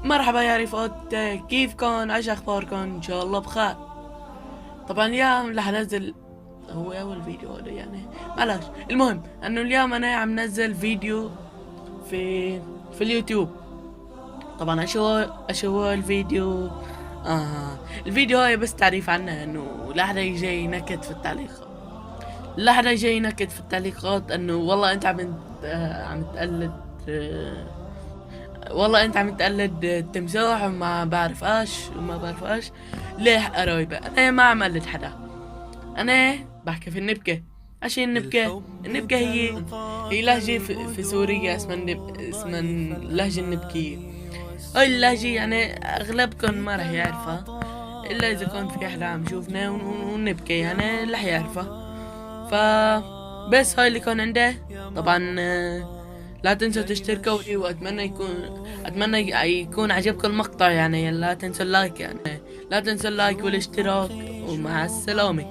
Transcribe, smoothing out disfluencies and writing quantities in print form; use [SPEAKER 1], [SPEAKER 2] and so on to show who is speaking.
[SPEAKER 1] مرحبا يا رفقات، كيفكن؟ ايش اخباركن؟ ان شاء الله بخير. طبعا اليوم رح انزل، هو اول فيديو هذا يعني، معلش. المهم انه اليوم انا عم نزل فيديو في اليوتيوب. طبعا اشو هو الفيديو؟ الفيديو هاي بس تعريف عنه، انه لا حدا يجي ينكد في التعليقات. لا حدا يجي ينكد في التعليقات انه والله انت عم تقلد، والله انت عم تقلد التمساح وما بعرف ايش. ليه قرايبه؟ انا ما عم قلد حدا، انا بحكي في النبكة. ايش هي النبكة؟ النبكة هي لهجة في سوريا، اسمها اللهجة النبكية. هاي اللهجة يعني اغلبكم ما رح يعرفها الا اذا كان في حدا عم يشوفنا ونبكي، يعني رح يعرفها. ف بس هاي اللي كان عنده. طبعا لا تنسوا تشتركوا لي، اتمنى يكون عجبكم المقطع، يعني لا تنسوا اللايك، يعني لا تنسوا اللايك والاشتراك، ومع السلامة.